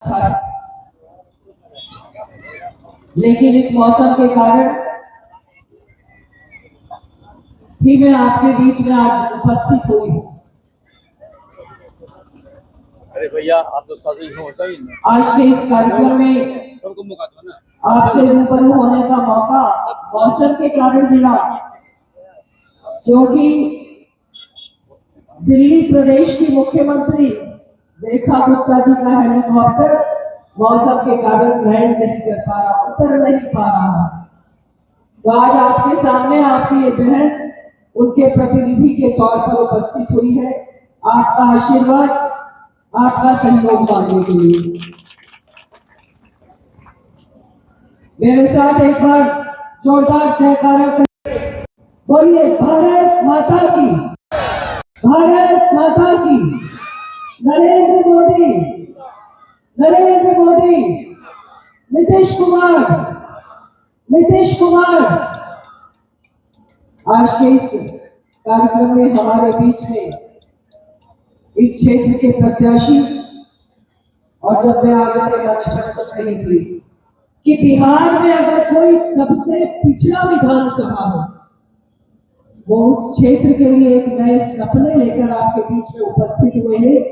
अच्छा, लेकिन इस मौसम के कारण ही मैं आपके बीच में आज उपस्थित हुई। अरे भैया आप तो शादी होता ही नहीं। आज के इस कार्यक्रम में आपसे रूबरू होने का मौका मौसम के कारण मिला, क्योंकि दिल्ली प्रदेश की मुख्यमंत्री रेखा गुप्ता जी का हेलीकॉप्टर मौसम के कारण लैंड नहीं कर पा रहा, उतर नहीं पा रहा। तो आज आपके सामने आपकी ये बहन उनके प्रतिनिधि के तौर पर उपस्थित हुई है, आपका आशीर्वाद, आपका सहयोग मांगने के लिए। मेरे साथ एक बार जोरदार जयकारा करें, बोलिए भारत माता की, भारत माता की। नरेंद्र मोदी, नरेंद्र मोदी, नीतीश कुमार, नीतीश कुमार। आज के इस कार्यक्रम में हमारे बीच में इस क्षेत्र के प्रत्याशी, और जब मैं आज के मंच पर सुन रही थी कि बिहार में अगर कोई सबसे पिछड़ा विधानसभा हो, वो उस क्षेत्र के लिए एक नए सपने लेकर आपके बीच में उपस्थित हुए हैं।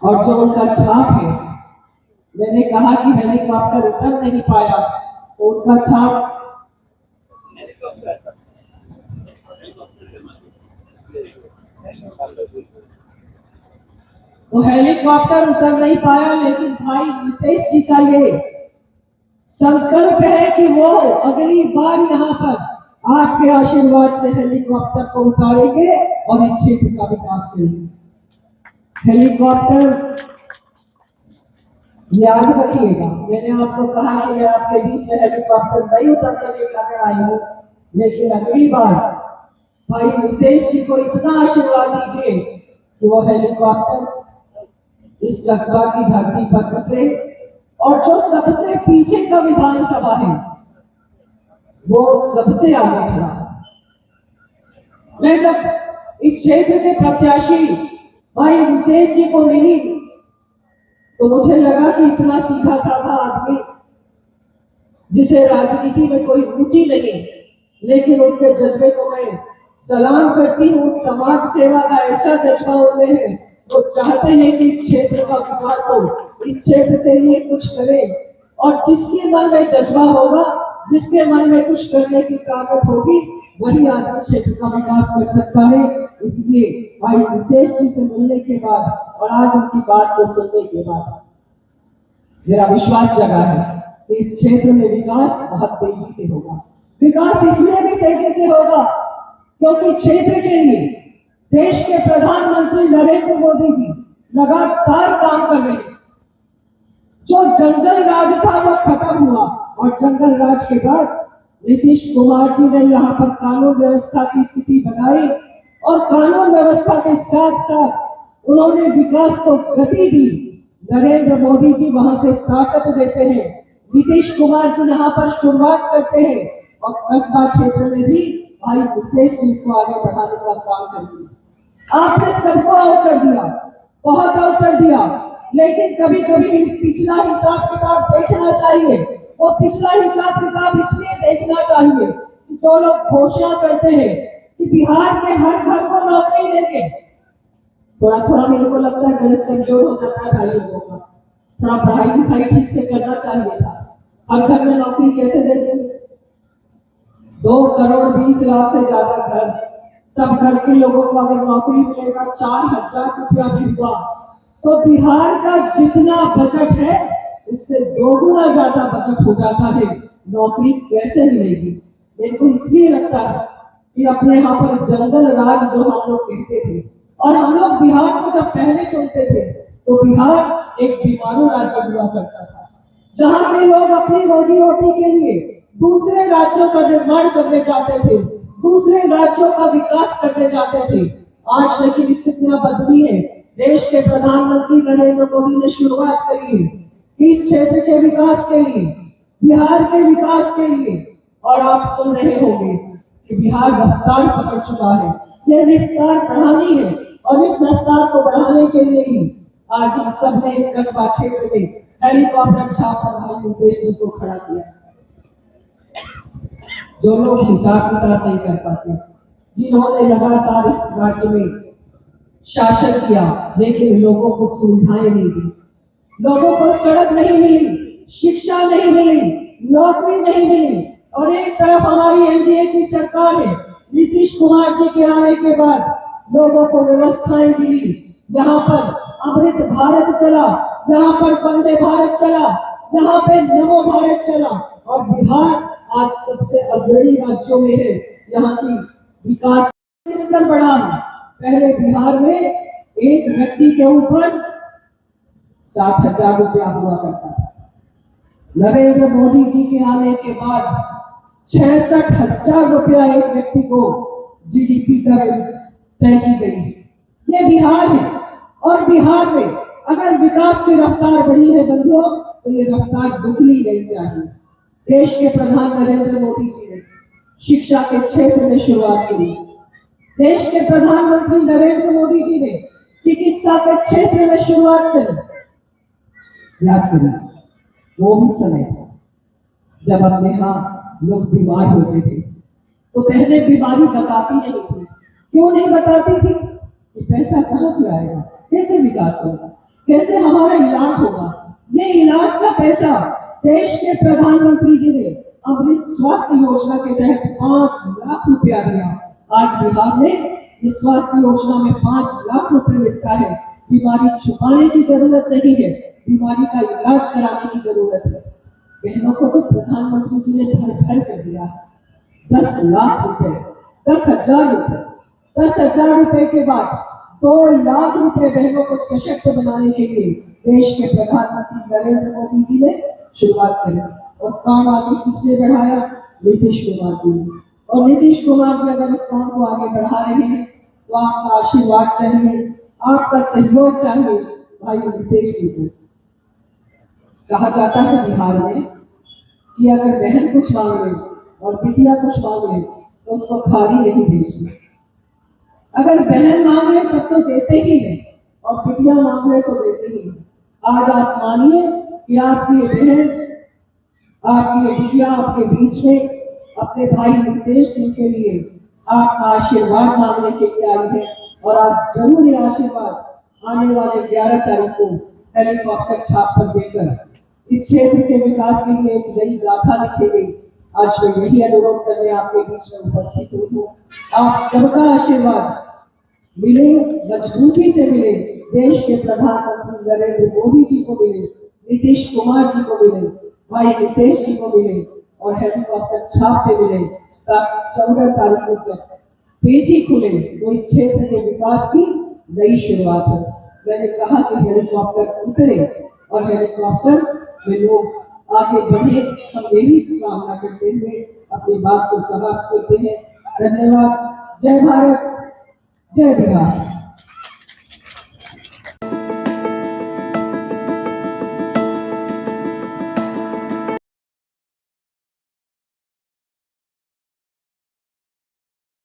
और जो उनका छाप है, मैंने कहा कि हेलीकॉप्टर उतर नहीं पाया, तो उनका छाप वो हेलीकॉप्टर उतर नहीं पाया, लेकिन भाई नीतीश जी का ये संकल्प है कि वो अगली बार यहाँ पर आपके आशीर्वाद से हेलीकॉप्टर को उतारेंगे और इस क्षेत्र का विकास करेंगे। हेलीकॉप्टर याद रखिएगा, मैंने आपको कहा कि मैं आपके बीच में हेलीकॉप्टर नहीं उतरने के कारण आई हूँ, लेकिन अगली बार भाई नीतीश जी को इतना आशीर्वाद दीजिए कि वो हेलीकॉप्टर इस कस्बा की धरती पर उतरे और जो सबसे पीछे का विधानसभा है वो सबसे आगे खड़ा। मैं जब इस क्षेत्र के प्रत्याशी भाई नीतीश जी को मिली तो मुझे लगा कि इतना सीधा साधा आदमी जिसे राजनीति में कोई रुचि नहीं, लेकिन उनके जज्बे को मैं सलाम करती हूँ। समाज सेवा का ऐसा जज्बा उनमें है, वो चाहते हैं कि इस क्षेत्र का विकास हो, इस क्षेत्र के लिए कुछ करें। और जिसके मन में जज्बा होगा, जिसके मन में कुछ करने की ताकत होगी, वही आदमी क्षेत्र का विकास कर सकता है। इसलिए भाई नीतीश जी से मिलने के बाद और आज उनकी बात को सुनने के बाद मेरा विश्वास जगा है कि इस क्षेत्र में विकास बहुत तेजी से होगा। विकास इसलिए भी तेजी से होगा क्योंकि क्षेत्र के लिए देश के प्रधानमंत्री नरेंद्र मोदी जी लगातार काम कर रहे हैं। जो जंगल राज था वो खत्म हुआ, और जंगल राज के बाद नीतीश कुमार जी ने यहाँ पर कानून व्यवस्था की स्थिति बनाई, और कानून व्यवस्था के साथ साथ उन्होंने विकास को गति दी। नरेंद्र मोदी जी वहां से ताकत देते हैं, नीतीश कुमार जी यहाँ पर शुरुआत करते हैं, और कस्बा क्षेत्र में भी भाई नीतीश जी इसको आगे बढ़ाने का काम करेंगे। आपने सबको अवसर दिया, बहुत अवसर दिया, लेकिन कभी कभी पिछला हिसाब किताब देखना चाहिए। वो पिछला हिसाब किताब इसलिए देखना चाहिए कि जो लोग घोषणा करते हैं कि बिहार के हर घर को नौकरी देंगे, थोड़ा थोड़ा मेरे को लगता है गणित कमजोर हो जाता है भाई लोगों का। थोड़ा पढ़ाई लिखाई ठीक से करना चाहिए था। हर घर में नौकरी कैसे दे देंगे? 2,20,00,000 से ज्यादा घर, सब घर के लोगों को अगर नौकरी मिलेगा 4,000 रुपया भी हुआ, तो बिहार का जितना बजट है उससे दोगुना ज्यादा बजट हो जाता है। नौकरी कैसे मिलेगी? मेरे को इसलिए लगता है कि अपने यहाँ पर जंगल राज जो हम लोग कहते थे, और हम लोग बिहार को जब पहले सुनते थे तो बिहार एक बीमारू राज्य हुआ करता था, जहाँ के लोग अपनी रोजी रोटी के लिए दूसरे राज्यों का निर्माण करने जाते थे, दूसरे राज्यों का विकास करने जाते थे। आज लेकिन स्थितियां बदली है। देश के प्रधानमंत्री नरेंद्र मोदी ने शुरुआत करी है कि इस क्षेत्र के विकास के लिए, बिहार के विकास के लिए, और आप सुन रहे होंगे कि बिहार रफ्तार पकड़ चुका है। यह रफ्तार बढ़ानी है, और इस रफ्तार को बढ़ाने के लिए ही आज हम सब ने इस कस्बा क्षेत्र में हेलीकॉप्टर छाप पर भाई मुकेश जी को खड़ा किया। जो लोग हिसाब किताब नहीं कर पाते, जिन्होंने लगातार इस राज्य में शासन किया लेकिन लोगों को सुविधाएं नहीं दी, लोगों को सड़क नहीं मिली, शिक्षा नहीं मिली, नौकरी नहीं मिली। और एक तरफ हमारी एनडीए की सरकार है, नीतीश कुमार जी के आने के बाद लोगों को व्यवस्थाएं मिली। यहाँ पर अमृत भारत चला, यहाँ पर वंदे भारत चला, यहाँ पे नमो भारत चला और बिहार आज सबसे अग्रणी राज्यों में है। यहाँ की विकास स्तर बढ़ा है। पहले बिहार में एक व्यक्ति के ऊपर 7,000 रुपया हुआ करता था। नरेंद्र मोदी जी के आने के बाद 66,000 रुपया एक व्यक्ति को जीडीपी दर तय की गई है। ये बिहार है और बिहार में अगर विकास की रफ्तार बढ़ी है बंधुओं, तो ये रफ्तार रुकनी नहीं चाहिए। देश के प्रधान नरेंद्र मोदी जी ने शिक्षा के क्षेत्र में शुरुआत की। देश के प्रधानमंत्री नरेंद्र मोदी जी ने चिकित्सा के क्षेत्र में शुरुआत करी। याद करिए, वो भी समय था जब अपने यहाँ लोग बीमार होते थे तो पहले बीमारी बताती नहीं थी। क्यों नहीं बताती थी? कि पैसा कहाँ से आएगा, कैसे विकास होगा, कैसे हमारा इलाज होगा। ये इलाज का पैसा देश के प्रधानमंत्री जी ने अमृत स्वास्थ्य योजना के तहत 5 लाख रुपया दिया। आज बिहार में इस स्वास्थ्य योजना में 5 लाख रुपए मिलता है। बीमारी छुपाने की जरूरत नहीं है, बीमारी का इलाज कराने की जरूरत है। बहनों को तो प्रधानमंत्री जी ने भर भर कर दिया 10 लाख रुपए, 10,000 रुपए, 10,000 रुपए के बाद 2 लाख रुपए बहनों को सशक्त बनाने के लिए देश के प्रधानमंत्री नरेंद्र मोदी जी ने शुरुआत करी। और काम आगे किसने बढ़ाया? नीतीश कुमार जी ने। और नीतीश कुमार जी अगर इस काम को आगे बढ़ा रहे हैं तो आपका आशीर्वाद चाहिए, आपका सहयोग चाहिए भाई नीतीश जी को। कहा जाता है बिहार में कि अगर बहन कुछ मांग ले और बिटिया कुछ मांग ले तो उसको खाली नहीं भेजती। अगर बहन मांग ले तब तो देते ही है और बिटिया मांग ले तो देते ही है। आज आप मानिए कि आपकी ये बहन, आपकी ये बिटिया आपके बीच में अपने भाई नितेश सिंह के लिए आपका आशीर्वाद मांगने के लिए आई है। और आप जरूर ये आशीर्वाद आने वाले 11 तारीख को हेलीकॉप्टर छाप पर देकर इस क्षेत्र के विकास के लिए एक नई गाथा लिखेंगे। आज मैं यही अनुरोध करने आपके बीच में उपस्थित हुई हूँ। आप सबका आशीर्वाद मिले, मजबूती से मिले, देश के प्रधानमंत्री नरेंद्र मोदी जी को मिले, नीतीश कुमार जी को मिले, भाई नितेश जी को मिले और हेलीकॉप्टर छाप पे मिले, ताकि 14 तारीख को जब पेटी खुले तो इस क्षेत्र के विकास की नई शुरुआत हो। मैंने कहा कि हेलीकॉप्टर उतरे और हेलीकॉप्टर में लोग आगे बढ़े। हम यही कामना करते हुए अपनी बात को समाप्त करते हैं। धन्यवाद। जय भारत, जय बिहार।